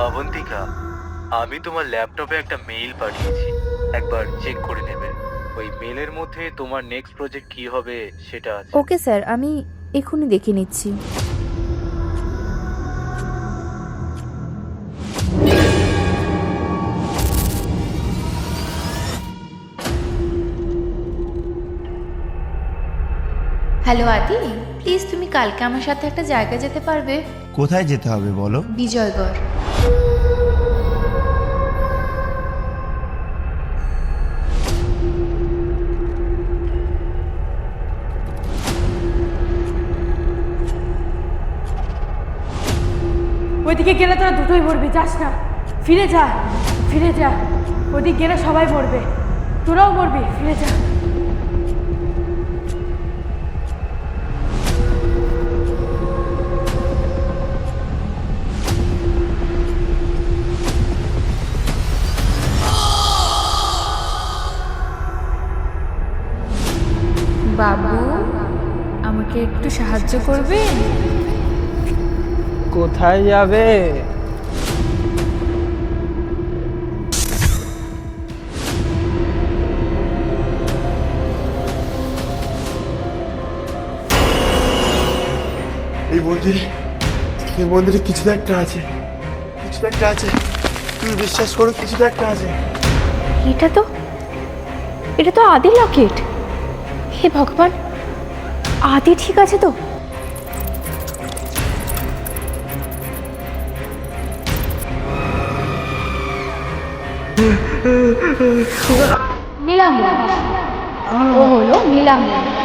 অবন্তিকা, আমি তোমার ল্যাপটপে একটা মেইল পাঠিয়েছি, একবার চেক করে নেবে। ওই মেলের মধ্যে তোমার নেক্সট প্রজেক্ট কি হবে সেটা আছে। ওকে স্যার, আমি এক্ষুনি দেখে নিচ্ছি। হ্যালো আদি, প্লিজ তুমি কালকে আমার সাথে একটা জায়গায় যেতে পারবে? কোথায় যেতে হবে বলো? বিজয়গড়। ওইদিকে গেলে তোরা দুটোই মরবি, যাস না, ফিরে যা, ফিরে যা। ওইদিকে গেলে সবাই মরবে, তোরাও মরবি, ফিরে যা। বাবু, আমাকে একটু সাহায্য করবেন? কোথায় যাবে? এই মন্দিরে কিছু তো একটা আছে, কিছু তো একটা আছে। তুমি বিশ্বাস করো, কিছু তো একটা আছে। এটা তো আদি লকেট। হে ভগবান, আদি ঠিক আছে তো? নীলাম্বর, ও হলো নীলাম্বর।